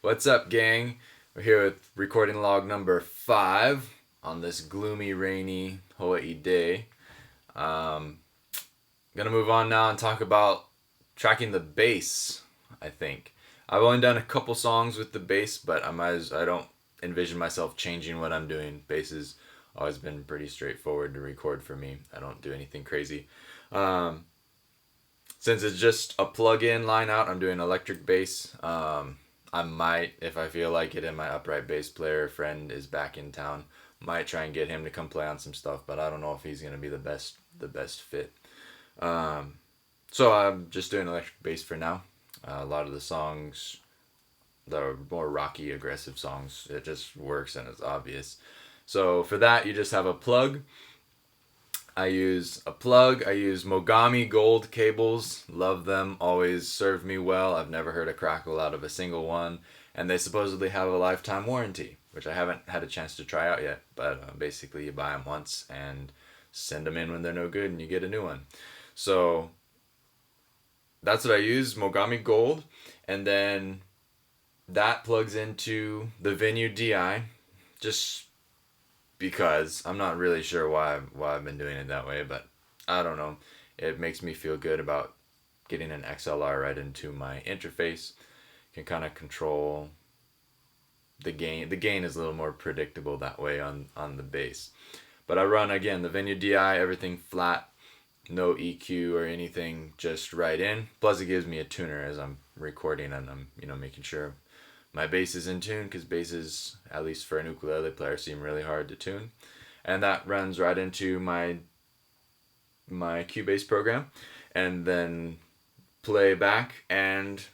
What's up, gang? We're here with recording log number 5 on this gloomy, rainy Hawaii day. Um, Gonna move on now and talk about tracking the bass. I think I've only done a couple songs with the bass, but I don't envision myself changing what I'm doing. Bass has always been pretty straightforward to record for me. I don't do anything crazy. Um, since it's just a plug-in line out, I'm doing electric bass. I might, if I feel like it, and my upright bass player friend is back in town, might try and get him to come play on some stuff. But I don't know if he's gonna be the best fit. Um, so I'm just doing electric bass for now. A lot of the songs, the more rocky, aggressive songs, it just works and it's obvious. So for that, you just have a plug. I use a plug. I use Mogami gold cables. Love them. Always served me well. I've never heard a crackle out of a single one. And they supposedly have a lifetime warranty, which I haven't had a chance to try out yet. But basically, you buy them once and send them in when they're no good, and you get a new one. So that's what I use, Mogami gold. And then that plugs into the Venue DI. Just because I'm not really sure why I've been doing it that way, but I don't know. It makes me feel good about getting an XLR right into my interface. Can kind of control the gain. The gain is a little more predictable that way on the bass. But I run again the Venue DI, everything flat, no EQ or anything, just right in. Plus it gives me a tuner as I'm recording and I'm making sure my bass is in tune, because basses, at least for an ukulele player, seem really hard to tune. And that runs right into my Cubase program, and then play back and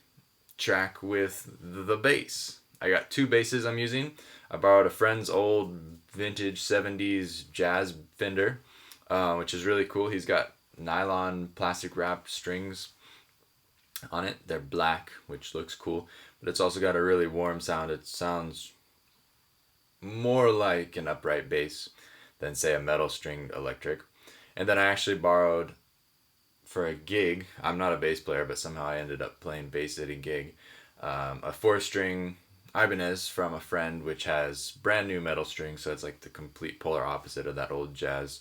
track with the bass. I got two basses I'm using. I borrowed a friend's old vintage 70s jazz Fender, which is really cool. He's got nylon plastic wrapped strings on it. They're black, which looks cool, but it's also got a really warm sound. It sounds more like an upright bass than, say, a metal stringed electric. And then I actually borrowed for a gig. I'm not a bass player, but somehow I ended up playing bass at a gig. A 4-string Ibanez from a friend, which has brand new metal strings, so it's like the complete polar opposite of that old jazz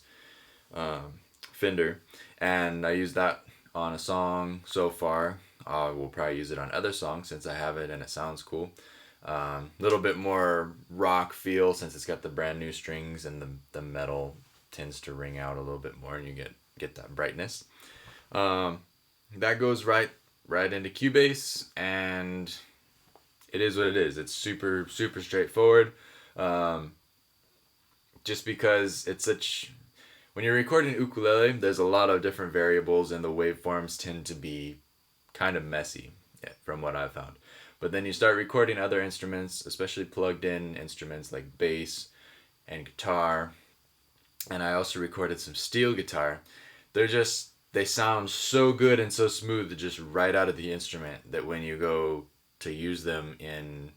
Fender. And I used that on a song so far. I will probably use it on other songs since I have it and it sounds cool. Little bit more rock feel since it's got the brand new strings, and the metal tends to ring out a little bit more, and you get that brightness. That goes right into Cubase, and it is what it is. It's super super straightforward. Just because it's such when you're recording ukulele, there's a lot of different variables, and the waveforms tend to be kind of messy, yeah, from what I've found. But then you start recording other instruments, especially plugged in instruments like bass and guitar. And I also recorded some steel guitar. They sound so good and so smooth just right out of the instrument, that when you go to use them in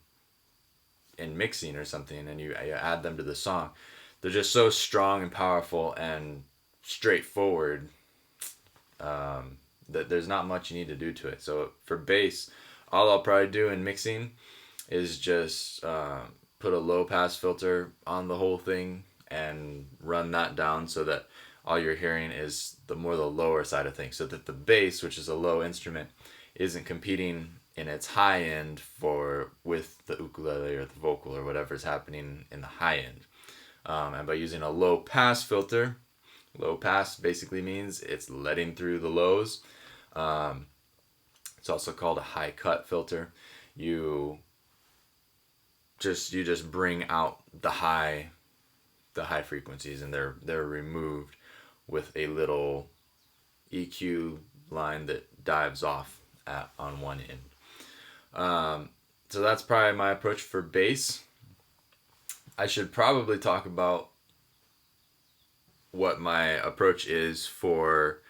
mixing or something, and you add them to the song, they're just so strong and powerful and straightforward, that there's not much you need to do to it. So for bass, all I'll probably do in mixing is just put a low pass filter on the whole thing and run that down, so that all you're hearing is the lower side of things, so that the bass, which is a low instrument, isn't competing in its high end with the ukulele or the vocal or whatever's happening in the high end. And by using a low pass filter, low pass basically means it's letting through the lows. It's also called a high cut filter. You just bring out the high frequencies, and they're removed with a little EQ line that dives off on one end. So that's probably my approach for bass. I should probably talk about what my approach is for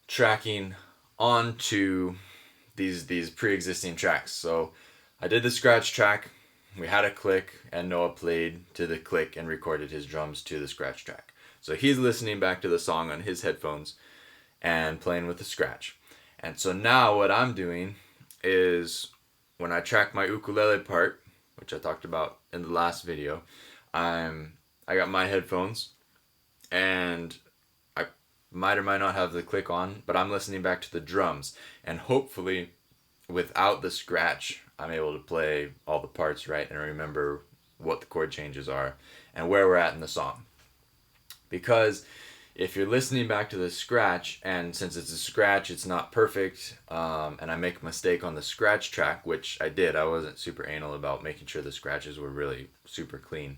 tracking onto these pre-existing tracks. So I did the scratch track. We had a click, and Noah played to the click and recorded his drums to the scratch track. So he's listening back to the song on his headphones and playing with the scratch. And so now what I'm doing is when I track my ukulele part, which I talked about in the last video, I got my headphones, and I might or might not have the click on, but I'm listening back to the drums, and hopefully without the scratch, I'm able to play all the parts right and remember what the chord changes are and where we're at in the song. Because if you're listening back to the scratch, and since it's a scratch, it's not perfect, and I make a mistake on the scratch track, which I did. I wasn't super anal about making sure the scratches were really super clean.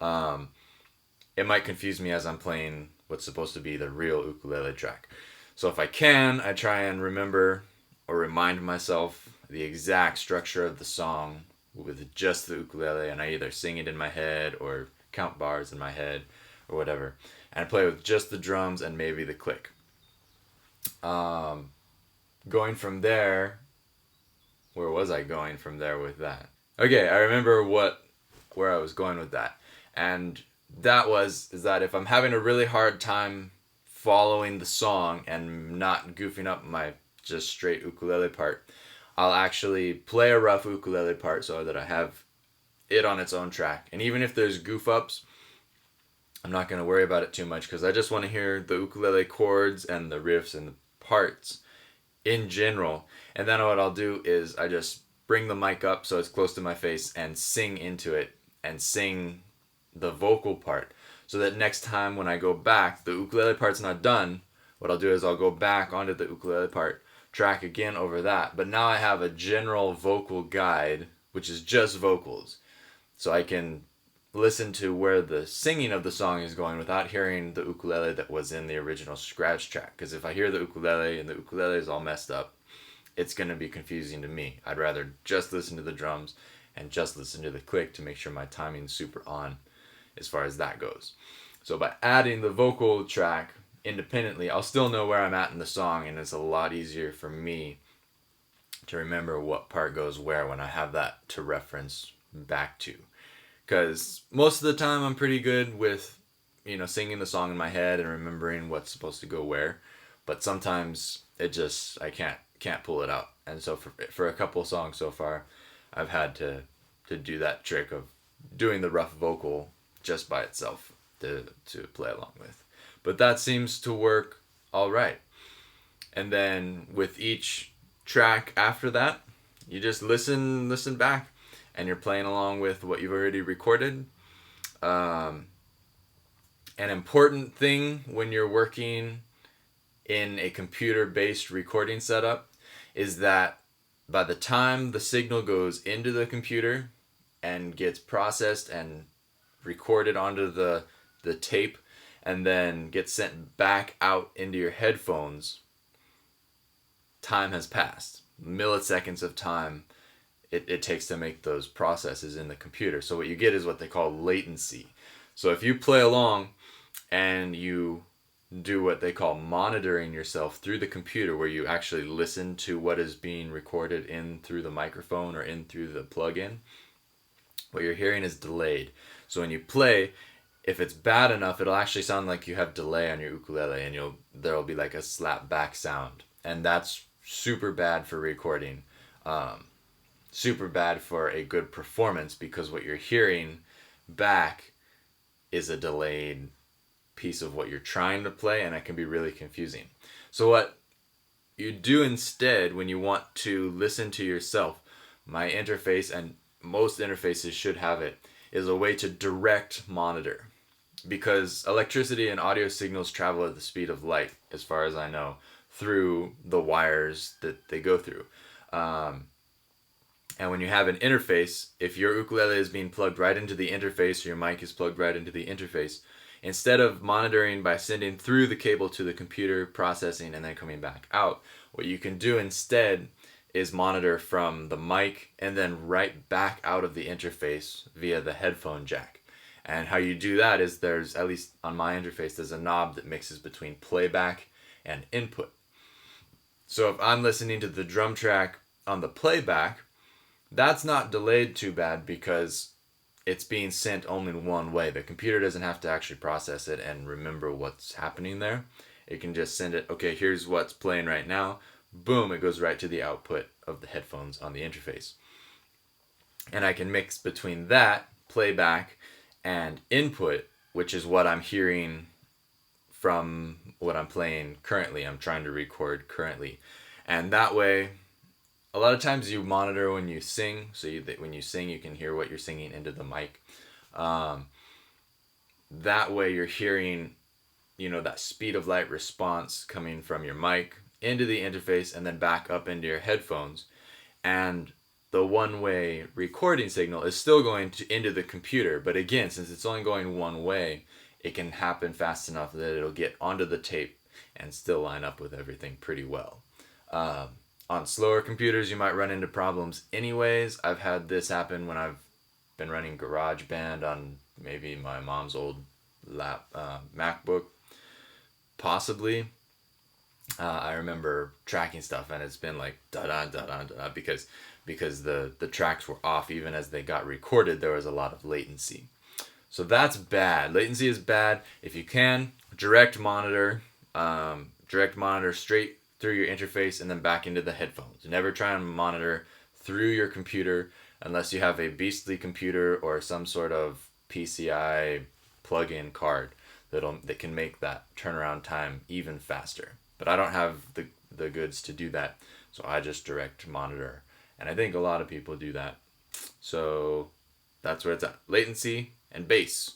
It might confuse me as I'm playing what's supposed to be the real ukulele track. So if I can, I try and remember or remind myself the exact structure of the song with just the ukulele, and I either sing it in my head or count bars in my head or whatever. And I play with just the drums and maybe the click. Going from there, where was I going from there with that? Okay, I remember where I was going with that. And that is that if I'm having a really hard time following the song and not goofing up my just straight ukulele part, I'll actually play a rough ukulele part so that I have it on its own track. And even if there's goof ups, I'm not going to worry about it too much because I just want to hear the ukulele chords and the riffs and the parts in general. And then what I'll do is I just bring the mic up so it's close to my face and sing into it and sing the vocal part, so that next time when I go back, the ukulele part's not done. What I'll do is I'll go back onto the ukulele part, track again over that. But now I have a general vocal guide, which is just vocals. So I can listen to where the singing of the song is going without hearing the ukulele that was in the original scratch track. Because if I hear the ukulele and the ukulele is all messed up, it's going to be confusing to me. I'd rather just listen to the drums and just listen to the click to make sure my timing's super on as far as that goes. So by adding the vocal track independently, I'll still know where I'm at in the song, and it's a lot easier for me to remember what part goes where when I have that to reference back to. Because most of the time I'm pretty good with, singing the song in my head and remembering what's supposed to go where. But sometimes I can't pull it out. And so for a couple songs so far, I've had to do that trick of doing the rough vocal just by itself to play along with. But that seems to work all right. And then with each track after that, you just listen back, and you're playing along with what you've already recorded. An important thing when you're working in a computer-based recording setup is that by the time the signal goes into the computer and gets processed and recorded onto the tape and then gets sent back out into your headphones, time has passed. Milliseconds of time it takes to make those processes in the computer. So what you get is what they call latency. So if you play along and you do what they call monitoring yourself through the computer, where you actually listen to what is being recorded in through the microphone or in through the plug-in, what you're hearing is delayed. So when you play, if it's bad enough, it'll actually sound like you have delay on your ukulele, and there'll be like a slap back sound, and that's super bad for recording. Super bad for a good performance, because what you're hearing back is a delayed piece of what you're trying to play, and it can be really confusing. So what you do instead when you want to listen to yourself, my interface, and most interfaces should have it, is a way to direct monitor. Because electricity and audio signals travel at the speed of light, as far as I know, through the wires that they go through. And when you have an interface, if your ukulele is being plugged right into the interface, or your mic is plugged right into the interface, instead of monitoring by sending through the cable to the computer, processing, and then coming back out, what you can do instead is monitor from the mic and then right back out of the interface via the headphone jack. And how you do that is there's, at least on my interface, there's a knob that mixes between playback and input. So if I'm listening to the drum track on the playback, that's not delayed too bad because it's being sent only one way. The computer doesn't have to actually process it and remember what's happening there. It can just send it, okay, here's what's playing right now. Boom, it goes right to the output of the headphones on the interface. and I can mix between that playback and input, which is what I'm hearing from what I'm playing currently. I'm trying to record currently, and that way, a lot of times you monitor when you sing, so when you sing, you can hear what you're singing into the mic. Um, that way, you're hearing, that speed of light response coming from your mic into the interface and then back up into your headphones, and the one-way recording signal is still going into the computer. But again, since it's only going one way, it can happen fast enough that it'll get onto the tape and still line up with everything pretty well. On slower computers, you might run into problems anyways. I've had this happen when I've been running GarageBand on maybe my mom's old MacBook, possibly. I remember tracking stuff and it's been like da da da da da because the tracks were off. Even as they got recorded, there was a lot of latency. So that's bad. Latency is bad. If you can, direct monitor straight through your interface and then back into the headphones. Never try and monitor through your computer unless you have a beastly computer or some sort of PCI plug-in card that can make that turnaround time even faster. But I don't have the goods to do that, so I just direct monitor. And I think a lot of people do that. So that's where it's at. Latency and bass.